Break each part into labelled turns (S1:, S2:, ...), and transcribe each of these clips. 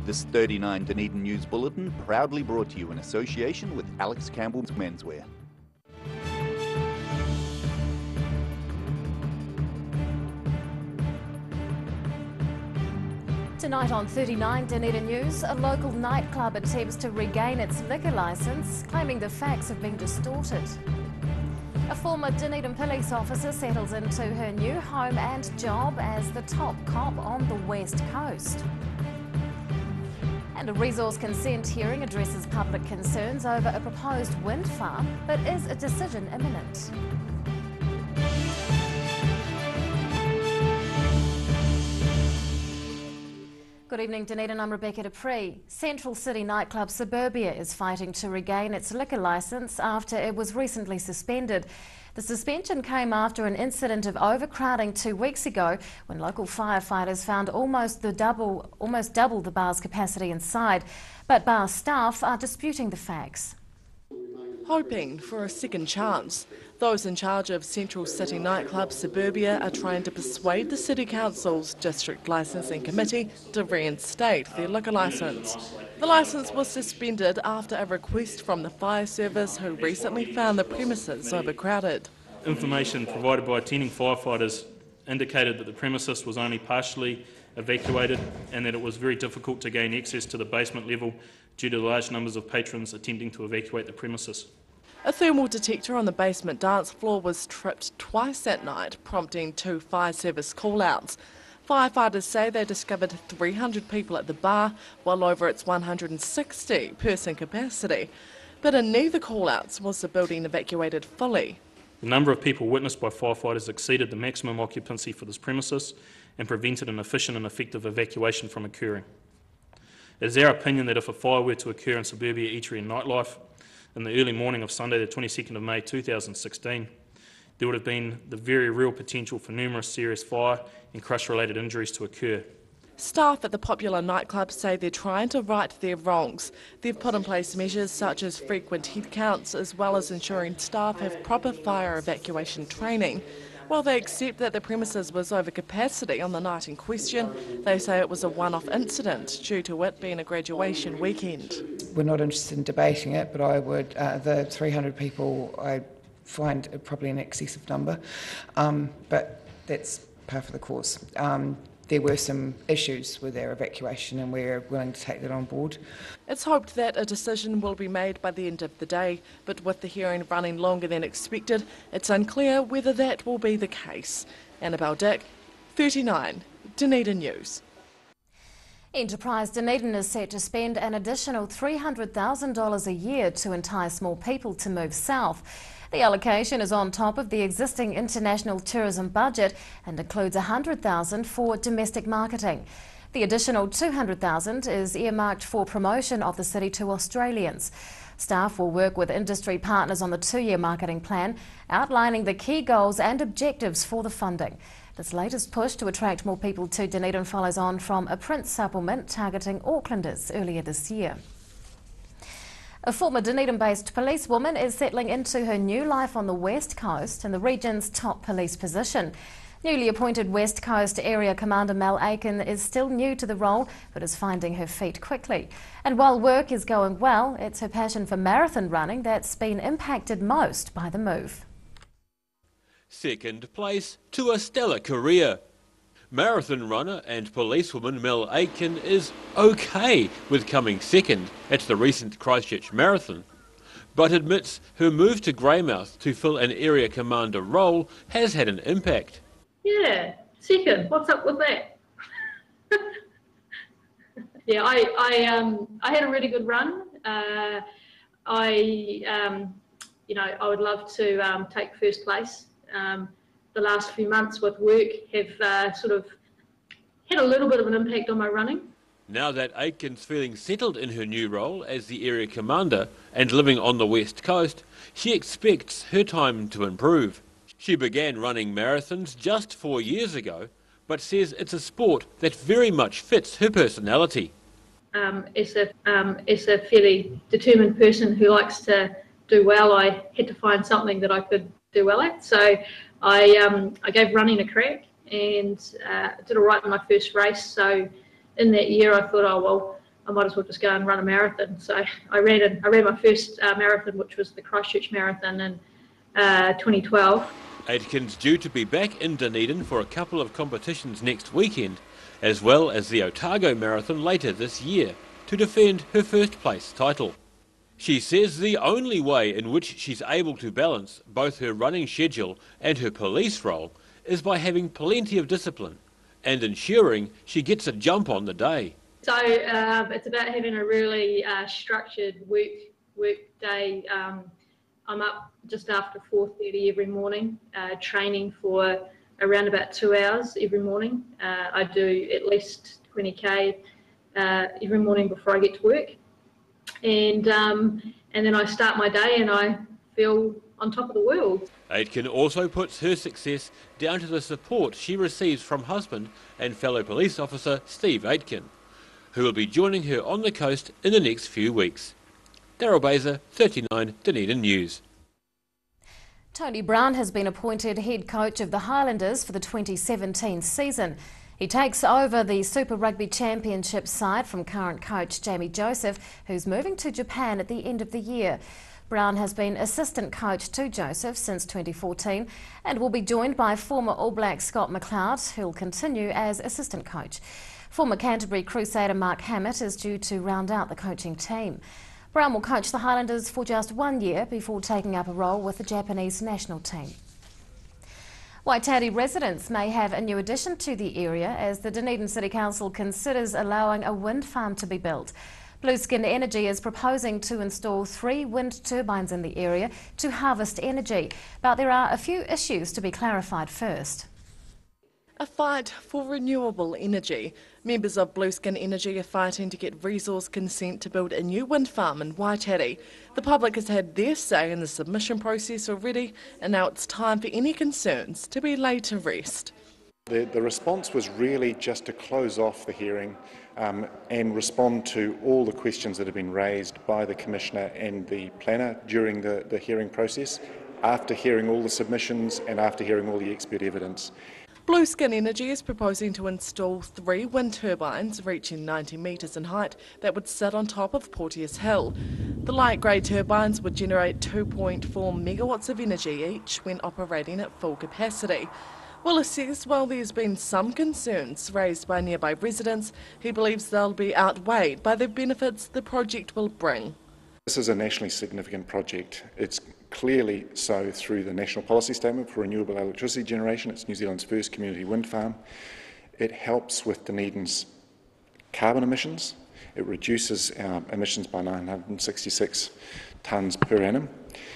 S1: This 39 Dunedin News Bulletin proudly brought to you in association with Alex Campbell's Menswear.
S2: Tonight on 39 Dunedin News, a local nightclub attempts to regain its liquor licence, claiming the facts have been distorted. A former Dunedin police officer settles into her new home and job as the top cop on the West Coast. And a resource consent hearing addresses public concerns over a proposed wind farm, but is a decision imminent? Good evening, Dunedin. I'm Rebecca Dupree. Central City nightclub Suburbia is fighting to regain its liquor licence after it was recently suspended. The suspension came after an incident of overcrowding 2 weeks ago when local firefighters found almost double the bar's capacity inside. But bar staff are disputing the facts.
S3: Hoping for a second chance, those in charge of Central City nightclub Suburbia are trying to persuade the City Council's District Licensing Committee to reinstate their liquor licence. The licence was suspended after a request from the fire service, who recently found the premises overcrowded.
S4: Information provided by attending firefighters indicated that the premises was only partially evacuated and that it was very difficult to gain access to the basement level due to the large numbers of patrons attempting to evacuate the premises.
S3: A thermal detector on the basement dance floor was tripped twice that night, prompting 2 fire service call-outs. Firefighters say they discovered 300 people at the bar, well over its 160-person capacity. But in neither call-outs was the building evacuated fully.
S4: The number of people witnessed by firefighters exceeded the maximum occupancy for this premises and prevented an efficient and effective evacuation from occurring. It is our opinion that if a fire were to occur in Suburbia Eatery and Nightlife in the early morning of Sunday the 22nd of May 2016, there would have been the very real potential for numerous serious fire and crush-related injuries to occur.
S3: Staff at the popular nightclub say they're trying to right their wrongs. They've put in place measures such as frequent head counts, as well as ensuring staff have proper fire evacuation training. While they accept that the premises was over capacity on the night in question, they say it was a one-off incident due to it being a graduation weekend.
S5: We're not interested in debating it, but I would, the 300 people I find probably an excessive number, but that's par for the course. There were some issues with their evacuation and we're willing to take that on board.
S3: It's hoped that a decision will be made by the end of the day, but with the hearing running longer than expected, it's unclear whether that will be the case. Annabelle Dick, 39 Dunedin News.
S2: Enterprise Dunedin is set to spend an additional $300,000 a year to entice more people to move south. The allocation is on top of the existing international tourism budget and includes $100,000 for domestic marketing. The additional $200,000 is earmarked for promotion of the city to Australians. Staff will work with industry partners on the 2-year marketing plan, outlining the key goals and objectives for the funding. This latest push to attract more people to Dunedin follows on from a print supplement targeting Aucklanders earlier this year. A former Dunedin-based policewoman is settling into her new life on the West Coast in the region's top police position. Newly appointed West Coast Area Commander Mel Aiken is still new to the role, but is finding her feet quickly. And while work is going well, it's her passion for marathon running that's been impacted most by the move.
S6: Second place to a stellar career. Marathon runner and policewoman Mel Aiken is okay with coming second at the recent Christchurch Marathon, but admits her move to Greymouth to fill an area commander role has had an impact.
S7: Yeah, second. What's up with that? Yeah, I had a really good run. I would love to take first place. The last few months with work have sort of had a little bit of an impact on my running.
S6: Now that Aiken's feeling settled in her new role as the area commander and living on the West Coast, she expects her time to improve. She began running marathons just 4 years ago, but says it's a sport that very much fits her personality.
S7: As a fairly determined person who likes to do well, I had to find something that I could do well at. So I gave running a crack and did all right in my first race. So in that year I thought, oh well, I might as well just go and run a marathon. So I ran my first marathon, which was the Christchurch Marathon in 2012.
S6: Aitken's due to be back in Dunedin for a couple of competitions next weekend, as well as the Otago Marathon later this year, to defend her first place title. She says the only way in which she's able to balance both her running schedule and her police role is by having plenty of discipline and ensuring she gets a jump on the day.
S7: So it's about having a really structured work day. I'm up just after 4:30 every morning, training for around about 2 hours every morning. I do at least 20k every morning before I get to work, and then I start my day and I feel on top of the world.
S6: Aitken also puts her success down to the support she receives from husband and fellow police officer Steve Aitken, who will be joining her on the coast in the next few weeks. Daryl Baser, 39 Dunedin News.
S2: Tony Brown has been appointed head coach of the Highlanders for the 2017 season. He takes over the Super Rugby Championship side from current coach Jamie Joseph, who's moving to Japan at the end of the year. Brown has been assistant coach to Joseph since 2014 and will be joined by former All Black Scott McLeod, who'll continue as assistant coach. Former Canterbury Crusader Mark Hammett is due to round out the coaching team. Brown will coach the Highlanders for just 1 year before taking up a role with the Japanese national team. Waitari residents may have a new addition to the area as the Dunedin City Council considers allowing a wind farm to be built. Blueskin Energy is proposing to install 3 wind turbines in the area to harvest energy, but there are a few issues to be clarified first.
S3: A fight for renewable energy. Members of Blueskin Energy are fighting to get resource consent to build a new wind farm in Waitari. The public has had their say in the submission process already, and now it's time for any concerns to be laid to rest.
S8: The response was really just to close off the hearing and respond to all the questions that have been raised by the Commissioner and the planner during the hearing process, after hearing all the submissions and after hearing all the expert evidence.
S3: Blueskin Energy is proposing to install 3 wind turbines reaching 90 metres in height that would sit on top of Porteous Hill. The light grey turbines would generate 2.4 megawatts of energy each when operating at full capacity. Willis says while there's been some concerns raised by nearby residents, he believes they'll be outweighed by the benefits the project will bring.
S8: This is a nationally significant project. It's clearly so through the National Policy Statement for Renewable Electricity Generation. It's New Zealand's first community wind farm. It helps with Dunedin's carbon emissions. It reduces our emissions by 966 tonnes per annum.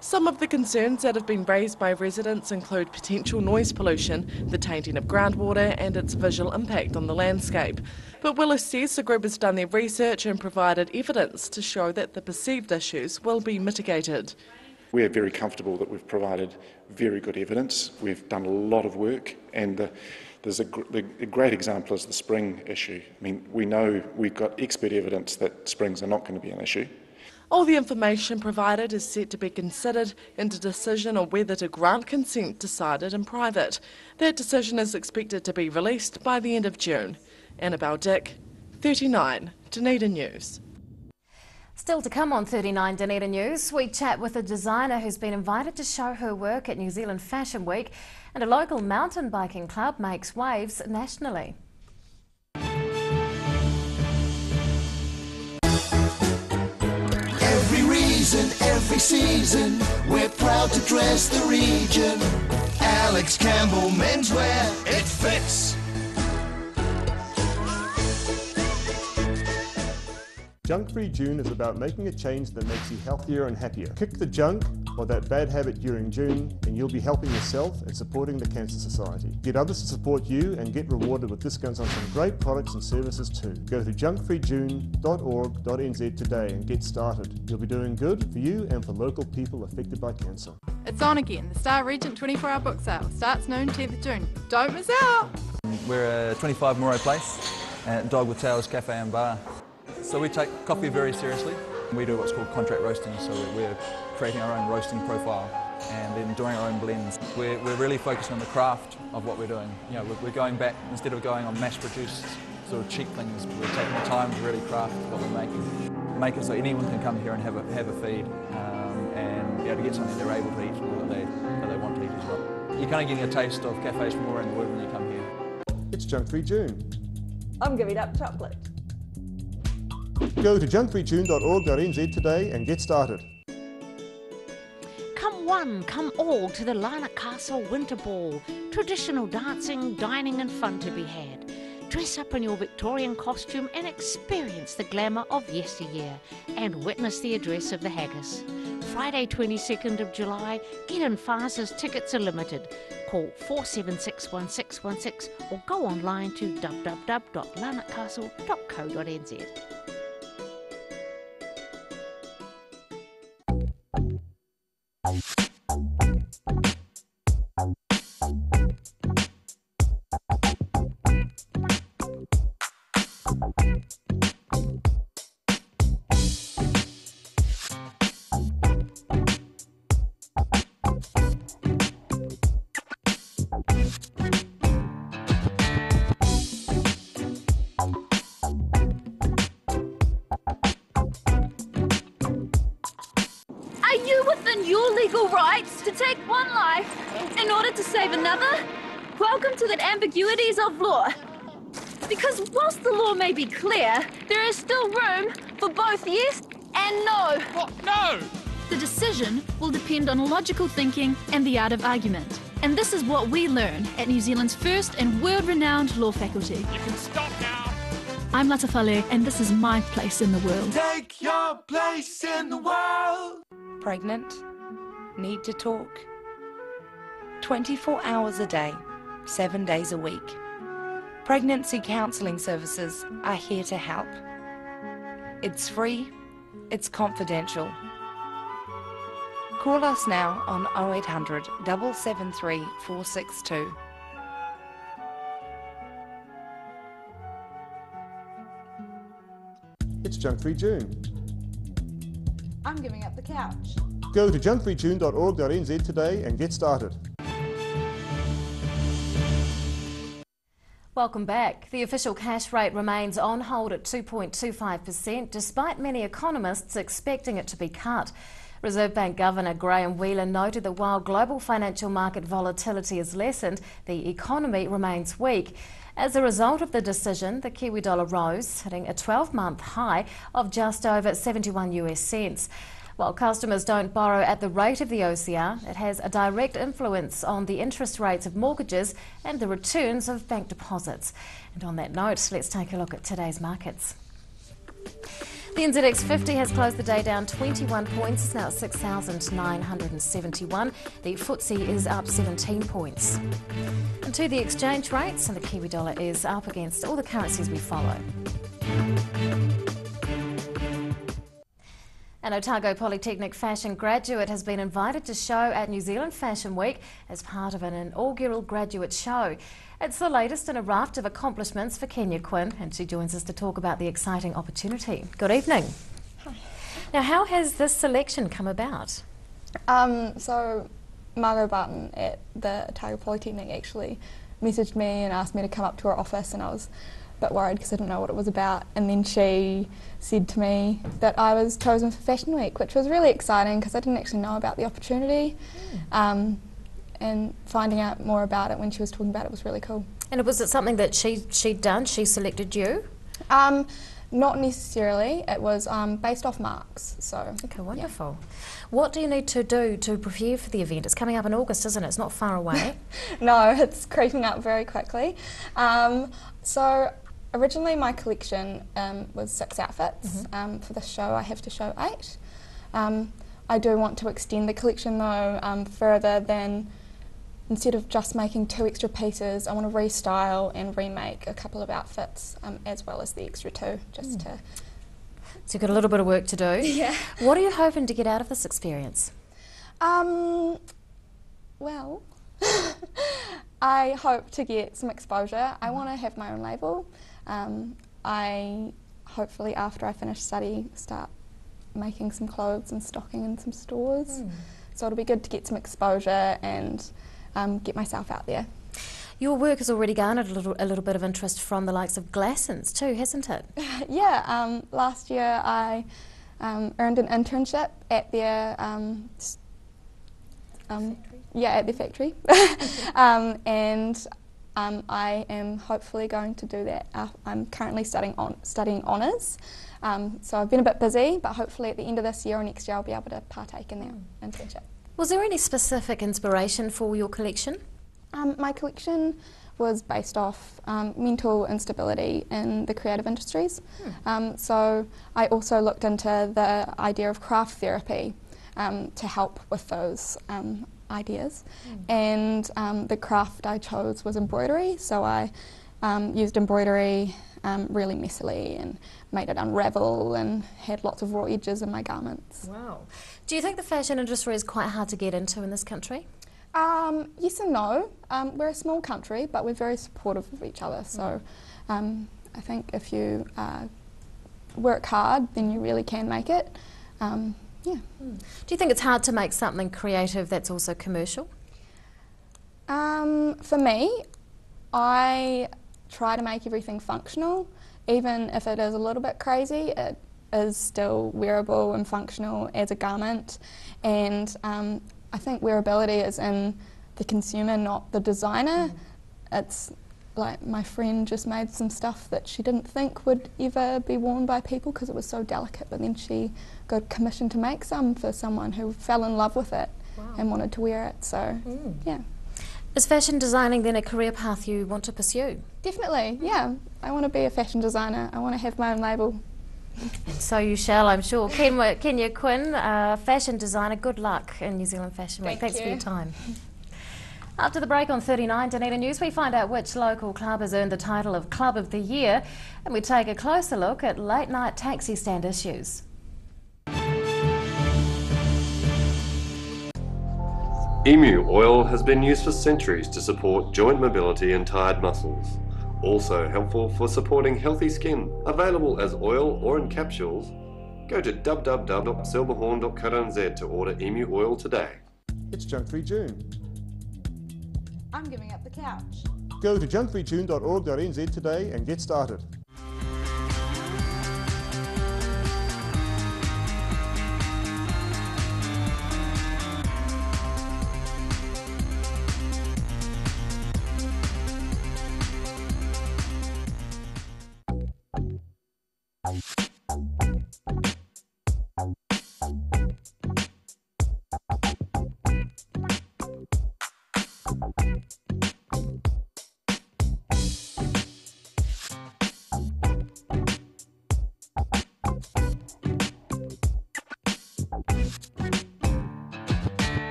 S3: Some of the concerns that have been raised by residents include potential noise pollution, the tainting of groundwater and its visual impact on the landscape. But Willis says the group has done their research and provided evidence to show that the perceived issues will be mitigated.
S8: We're very comfortable that we've provided very good evidence. We've done a lot of work, and there's a great example is the spring issue. I mean, we know we've got expert evidence that springs are not going to be an issue.
S3: All the information provided is set to be considered in the decision on whether to grant consent decided in private. That decision is expected to be released by the end of June. Annabelle Dick, 39 Dunedin News.
S2: Still to come on 39 Dunedin News, we chat with a designer who's been invited to show her work at New Zealand Fashion Week, and a local mountain biking club makes waves nationally.
S9: Every reason, every season, we're proud to dress the region. Alex Campbell menswear, it fits.
S10: Junk-free June is about making a change that makes you healthier and happier. Kick the junk or that bad habit during June and you'll be helping yourself and supporting the Cancer Society. Get others to support you and get rewarded with discounts on some great products and services too. Go to junkfreejune.org.nz today and get started. You'll be doing good for you and for local people affected by cancer.
S11: It's on again. The Star Regent 24-hour book sale starts noon 10th of June. Don't miss out!
S12: We're a 25 Moray Place at Dog with Tails Cafe and Bar. So we take coffee very seriously. We do what's called contract roasting, so we're creating our own roasting profile and then doing our own blends. We're really focused on the craft of what we're doing. You know, we're going back, instead of going on mass-produced sort of cheap things. We're taking the time to really craft what we're making. Make it so anyone can come here and have a feed and be able to get something they're able to eat or that they want to eat as well. You're kind of getting a taste of cafes from all around the world when you come here.
S10: It's Junk-Free June.
S13: I'm giving up chocolate.
S10: Go to junkfreejune.org.nz today and get started.
S14: Come one, come all to the Lana Castle Winter Ball. Traditional dancing, dining and fun to be had. Dress up in your Victorian costume and experience the glamour of yesteryear and witness the address of the haggis. Friday 22nd of July, get in fast as tickets are limited. Call 4761616 or go online to www.lanarkcastle.co.nz.
S15: Are you within your legal rights to take one life in order to save another? Welcome to the ambiguities of law. Because whilst the law may be clear, there is still room for both yes and no.
S16: What? No!
S15: The decision will depend on logical thinking and the art of argument. And this is what we learn at New Zealand's first and world-renowned law faculty.
S16: You can stop now!
S15: I'm Latafale, and this is my place in the world.
S9: Take your place in the world.
S17: Pregnant, need to talk. 24 hours a day, 7 days a week. Pregnancy counselling services are here to help. It's free, it's confidential. Call us now on 0800 773 462.
S10: It's Junk-Free June.
S11: I'm giving up the couch.
S10: Go to junkfreejune.org.nz today and get started.
S2: Welcome back. The official cash rate remains on hold at 2.25%, despite many economists expecting it to be cut. Reserve Bank Governor Graham Wheeler noted that while global financial market volatility has lessened, the economy remains weak. As a result of the decision, the Kiwi dollar rose, hitting a 12-month high of just over 71 US cents. While customers don't borrow at the rate of the OCR, it has a direct influence on the interest rates of mortgages and the returns of bank deposits. And on that note, let's take a look at today's markets. The NZX 50 has closed the day down 21 points, it's now at 6,971. The FTSE is up 17 points. And to the exchange rates, and the Kiwi dollar is up against all the currencies we follow. An Otago Polytechnic fashion graduate has been invited to show at New Zealand Fashion Week as part of an inaugural graduate show. It's the latest in a raft of accomplishments for Kenya Quinn, and she joins us to talk about the exciting opportunity. Good evening.
S18: Hi.
S2: Now, how has this selection come about?
S18: So Margot Barton at the Otago Polytechnic actually messaged me and asked me to come up to her office, and I was a bit worried because I didn't know what it was about, and then she said to me that I was chosen for Fashion Week, which was really exciting because I didn't actually know about the opportunity. And finding out more about it when she was talking about it was really cool.
S2: And was it something that she'd done? She selected you?
S18: Not necessarily. It was based off marks. So
S2: okay, wonderful. Yeah. What do you need to do to prepare for the event? It's coming up in August, isn't it? It's not far away.
S18: No, it's creeping up very quickly. So originally my collection was 6 outfits. For this show I have to show 8. I do want to extend the collection though further than, instead of just making 2 extra pieces, I want to restyle and remake a couple of outfits as well as the extra 2, just to...
S2: So you've got a little bit of work to do.
S18: Yeah.
S2: What are you hoping to get out of this experience?
S18: Well, I hope to get some exposure. I want to have my own label. I hopefully, after I finish study, start making some clothes and stocking in some stores. So it'll be good to get some exposure and get myself out there.
S2: Your work has already garnered a little bit of interest from the likes of Glassons too, hasn't it?
S18: Yeah, last year I earned an internship at their at their factory, and I am hopefully going to do that. I'm currently studying honours, so I've been a bit busy, but hopefully at the end of this year or next year I'll be able to partake in that internship.
S2: Was there any specific inspiration for your collection?
S18: My collection was based off mental instability in the creative industries. So I also looked into the idea of craft therapy to help with those ideas. And the craft I chose was embroidery, so I used embroidery really messily and made it unravel and had lots of raw edges in my garments.
S2: Wow. Do you think the fashion industry is quite hard to get into in this country?
S18: Yes and no. We're a small country, but we're very supportive of each other. So I think if you work hard, then you really can make it. Yeah.
S2: Do you think it's hard to make something creative that's also commercial?
S18: For me, I try to make everything functional. Even if it is a little bit crazy, it is still wearable and functional as a garment. And I think wearability is in the consumer, not the designer. It's like my friend just made some stuff that she didn't think would ever be worn by people because it was so delicate, but then she got commissioned to make some for someone who fell in love with it and wanted to wear it. So, yeah.
S2: Is fashion designing then a career path you want to pursue?
S18: Definitely, yeah. I want to be a fashion designer. I want to have my own label.
S2: So you shall, I'm sure. Kenya Quinn, fashion designer, good luck in New Zealand Fashion Week. Thanks for your time. After the break on 39 Dunedin News, we find out which local club has earned the title of Club of the Year, and we take a closer look at late night taxi stand issues.
S16: Emu oil has been used for centuries to support joint mobility and tired muscles. Also helpful for supporting healthy skin. Available as oil or in capsules. Go to www.silverhorn.co.nz to order emu oil today.
S10: It's Junk-Free June.
S13: I'm giving up the couch.
S10: Go to junkfreejune.org.nz today and get started.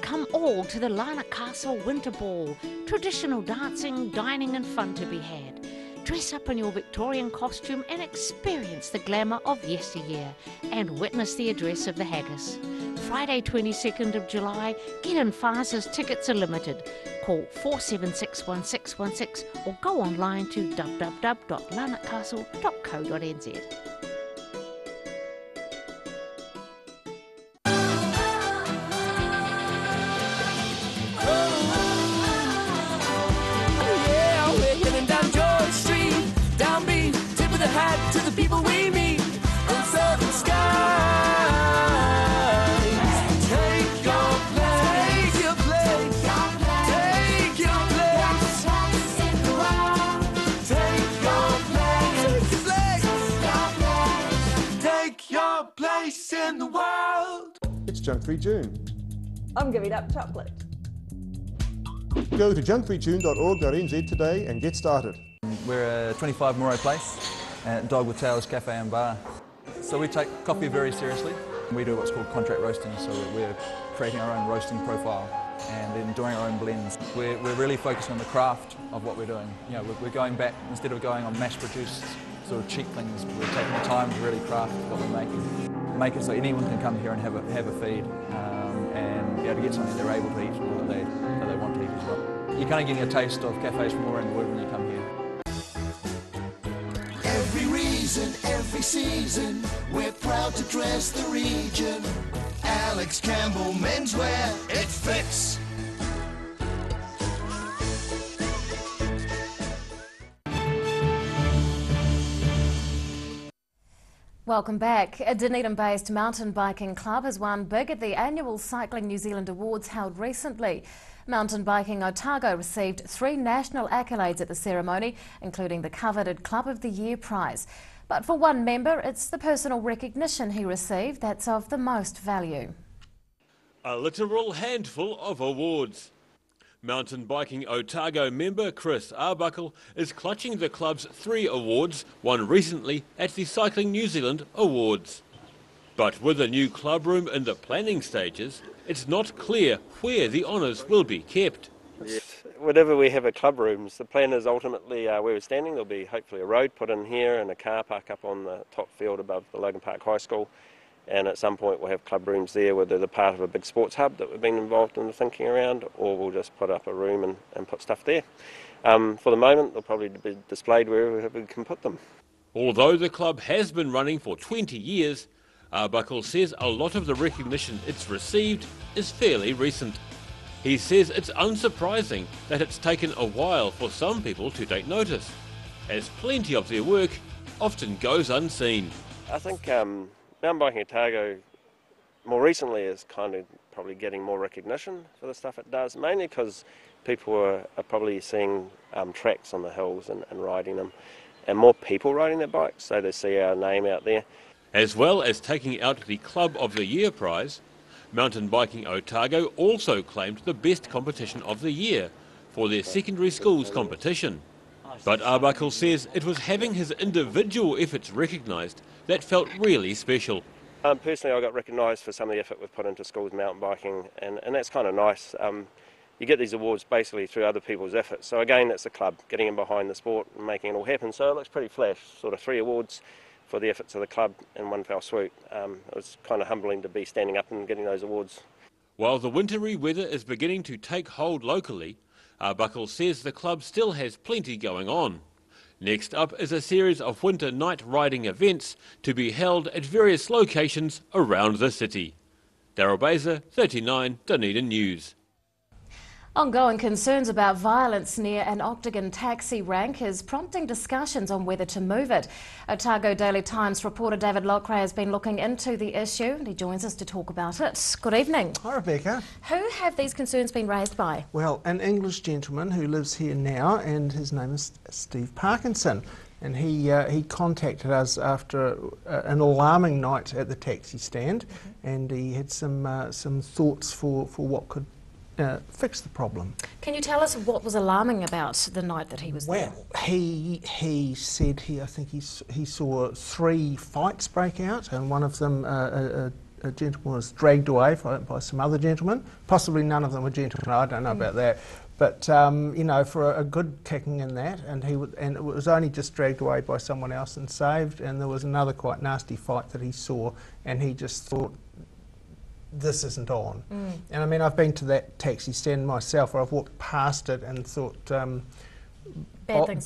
S14: Come all to the Lana Castle Winter Ball. Traditional dancing, dining and fun to be had. Dress up in your Victorian costume and experience the glamour of yesteryear and witness the address of the haggis. Friday 22nd of July, get in fast as tickets are limited. Call 4761616 or go online to www.lanarkcastle.co.nz.
S10: It's Junk-Free June.
S13: I'm giving up chocolate.
S10: Go to junkfreejune.org.nz today and get started.
S12: We're a 25 Moray Place at Dog with Tails Cafe and Bar. So we take coffee very seriously. We do what's called contract roasting, so we're creating our own roasting profile and then doing our own blends. We're really focused on the craft of what we're doing. You know, we're going back, instead of going on mass-produced sort of cheap things, we're taking the time to really craft what we're making. Make it so anyone can come here and have a feed and be able to get something they're able to eat or that they want to eat as well. You're kind of getting a taste of cafes from all around the world when you come here.
S9: Every reason, every Every season, we're proud to dress the region. Alex Campbell Menswear, it fits.
S2: Welcome back. A Dunedin-based mountain biking club has won big at the annual Cycling New Zealand Awards held recently. Mountain Biking Otago received 3 national accolades at the ceremony, including the coveted Club of the Year prize. But for one member, it's the personal recognition he received that's of the most value.
S6: A literal handful of awards. Mountain Biking Otago member Chris Arbuckle is clutching the club's 3 awards won recently at the Cycling New Zealand Awards. But with a new club room in the planning stages, it's not clear where the honours will be kept.
S19: Whenever we have a club rooms, the plan is ultimately where we're standing. There'll be hopefully a road put in here and a car park up on the top field above the Logan Park High School. And at some point we'll have club rooms there, whether they're part of a big sports hub that we've been involved in the thinking around, or we'll just put up a room and put stuff there. For the moment, they'll probably be displayed wherever we can put them.
S6: Although the club has been running for 20 years, Arbuckle says a lot of the recognition it's received is fairly recent. He says it's unsurprising that it's taken a while for some people to take notice, as plenty of their work often goes unseen.
S19: I think Mountain Biking Otago more recently is kind of probably getting more recognition for the stuff it does, mainly because people are probably seeing tracks on the hills and riding them, and more people riding their bikes, so they see our name out there.
S6: As well as taking out the Club of the Year prize, Mountain Biking Otago also claimed the Best Competition of the Year for their secondary schools competition. But Arbuckle says it was having his individual efforts recognised that felt really special.
S19: Personally, I got recognised for some of the effort we've put into schools mountain biking, and that's kind of nice. You get these awards basically through other people's efforts. So again, that's the club getting in behind the sport and making it all happen. So it looks pretty flash, sort of 3 awards for the efforts of the club in one fell swoop. It was kind of humbling to be standing up and getting those awards.
S6: While the wintry weather is beginning to take hold locally, Arbuckle says the club still has plenty going on. Next up is a series of winter night riding events to be held at various locations around the city. Daryl Baser, 39 Dunedin News.
S2: Ongoing concerns about violence near an Octagon taxi rank is prompting discussions on whether to move it. Otago Daily Times reporter David Lockray has been looking into the issue and he joins us to talk about it. Good evening.
S20: Hi Rebecca.
S2: Who have these concerns been raised by?
S20: Well, an English gentleman who lives here now, and his name is Steve Parkinson. And he contacted us after an alarming night at the taxi stand, and he had some thoughts for what could fix the problem.
S2: Can you tell us what was alarming about the night that he was there?
S20: Well, he said I think he saw 3 fights break out, and one of them a gentleman was dragged away by some other gentlemen. Possibly none of them were gentlemen. I don't know about that. But you know, for a good kicking in that, and it was only just dragged away by someone else and saved. And there was another quite nasty fight that he saw, and he just thought, this isn't on. And I mean, I've been to that taxi stand myself, where I've walked past it and thought,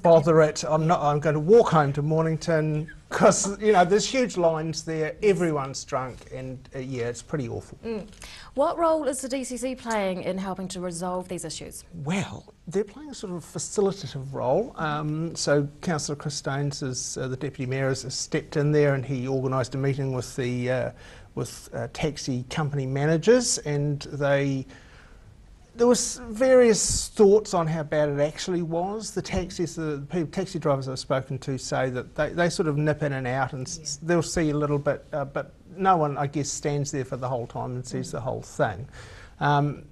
S20: bother it, I'm going to walk home to Mornington, because you know there's huge lines there, everyone's drunk, and yeah, it's pretty awful.
S2: What role is the DCC playing in helping to resolve these issues?
S20: Well, they're playing a sort of facilitative role. So Councillor Chris Stones, the Deputy Mayor, has stepped in there, and he organised a meeting with the taxi company managers, and there was various thoughts on how bad it actually was. The taxi drivers I've spoken to say that they sort of nip in and out, and they'll see a little bit, but no one, I guess, stands there for the whole time and sees the whole thing.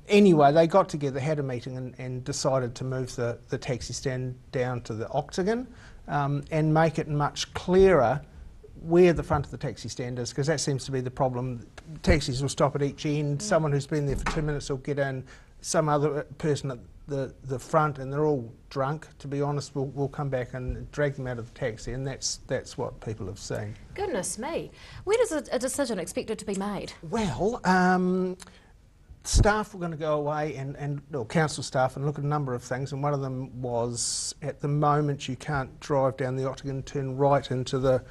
S20: Anyway, they got together, had a meeting, and decided to move the taxi stand down to the Octagon and make it much clearer where the front of the taxi stand is, because that seems to be the problem. Taxis will stop at each end, someone who's been there for 2 minutes will get in, some other person at the front, and they're all drunk, to be honest, will come back and drag them out of the taxi, and that's what people have seen.
S2: Goodness me. When is a decision expected to be made?
S20: Well, staff were going to go away, or council staff, and look at a number of things, and one of them was, at the moment, you can't drive down the Octagon and turn right into the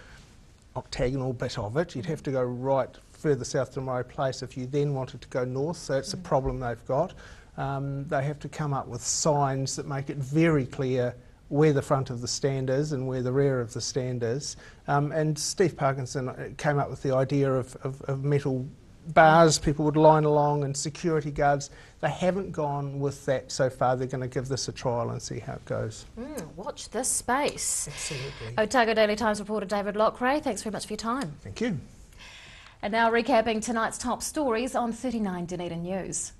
S20: octagonal bit of it. You'd have to go right further south to Morro Place if you then wanted to go north, so it's a problem they've got. They have to come up with signs that make it very clear where the front of the stand is and where the rear of the stand is. And Steve Parkinson came up with the idea of metal bars people would line along and security guards. They haven't gone with that so far. They're going to give this a trial and see how it goes.
S2: Watch this space.
S20: Absolutely.
S2: Otago Daily Times reporter David Lockray, thanks very much for your time.
S20: Thank you.
S2: And now recapping tonight's top stories on 39 Dunedin News.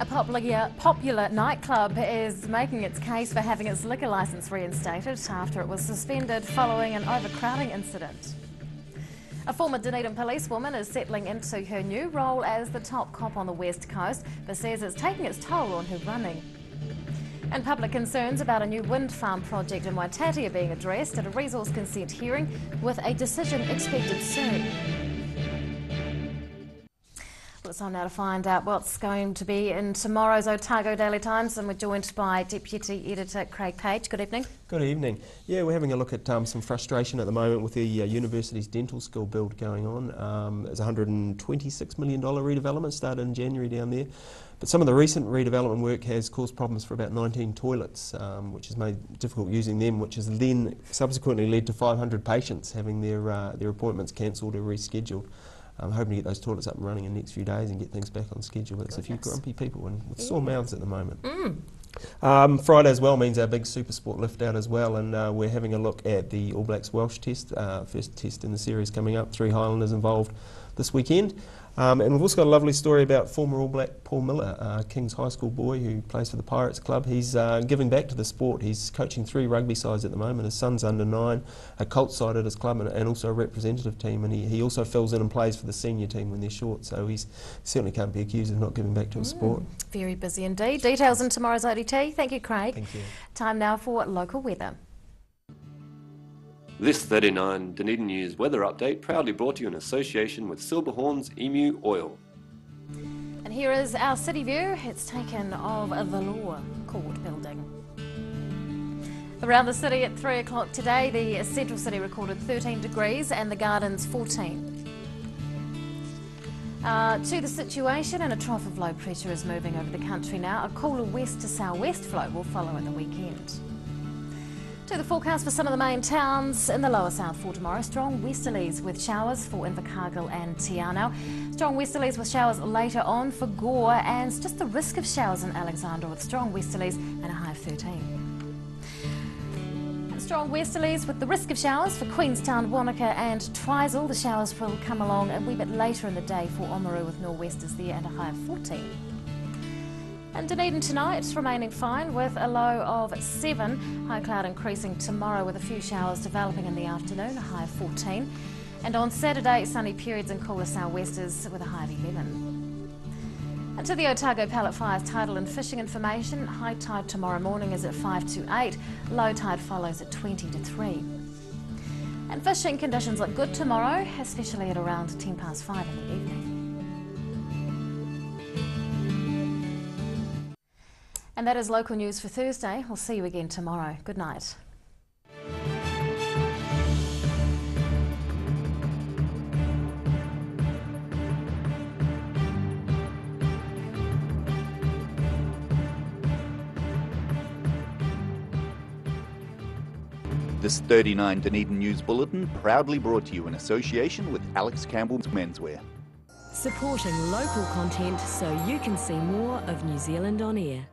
S2: A popular nightclub is making its case for having its liquor licence reinstated after it was suspended following an overcrowding incident. A former Dunedin policewoman is settling into her new role as the top cop on the West Coast, but says it's taking its toll on her running. And public concerns about a new wind farm project in Waitati are being addressed at a resource consent hearing, with a decision expected soon. Well, it's time now to find out what's going to be in tomorrow's Otago Daily Times, and we're joined by Deputy Editor Craig Page. Good evening.
S21: Good evening. Yeah, we're having a look at some frustration at the moment with the university's dental school build going on. There's a $126 million redevelopment started in January down there. But some of the recent redevelopment work has caused problems for about 19 toilets, which has made it difficult using them, which has then subsequently led to 500 patients having their appointments cancelled or rescheduled. I'm hoping to get those toilets up and running in the next few days and get things back on schedule. But there's a few grumpy people and with sore mouths at the moment. Friday as well means our big Super Sport lift out as well, and we're having a look at the All Blacks Welsh test, first test in the series coming up. 3 Highlanders involved this weekend. And we've also got a lovely story about former All Black Paul Miller, King's High School boy who plays for the Pirates Club. He's giving back to the sport. He's coaching 3 rugby sides at the moment. His son's under 9, a Colts side at his club, and also a representative team. And he also fills in and plays for the senior team when they're short. So he certainly can't be accused of not giving back to his sport.
S2: Very busy indeed. Details in tomorrow's ODT. Thank you, Craig.
S21: Thank you.
S2: Time now for local weather.
S16: This 39 Dunedin News weather update proudly brought to you in association with Silverhorn's Emu Oil.
S2: And here is our city view. It's taken of the Law Court building. Around the city at 3 o'clock today, the central city recorded 13 degrees and the Gardens 14. To the situation, and a trough of low pressure is moving over the country now. A cooler west to southwest flow will follow at the weekend. To the forecast for some of the main towns in the lower south for tomorrow. Strong westerlies with showers for Invercargill and Te Anau. Strong westerlies with showers later on for Gore, and just the risk of showers in Alexandra with strong westerlies and a high of 13. And strong westerlies with the risk of showers for Queenstown, Wanaka and Trizell. The showers will come along a wee bit later in the day for Oamaru with nor'westers there and a high of 14. And Dunedin tonight remaining fine with a low of 7. High cloud increasing tomorrow with a few showers developing in the afternoon, a high of 14. And on Saturday, sunny periods and cooler southwesters with a high of 11. And to the Otago Pallet Fires tidal and fishing information, high tide tomorrow morning is at 5 to 8, low tide follows at 20 to 3. And fishing conditions look good tomorrow, especially at around 10 past 5 in the evening. And that is local news for Thursday. We'll see you again tomorrow. Good night.
S1: This 39 Dunedin News Bulletin proudly brought to you in association with Alex Campbell's Menswear.
S22: Supporting local content so you can see more of New Zealand on air.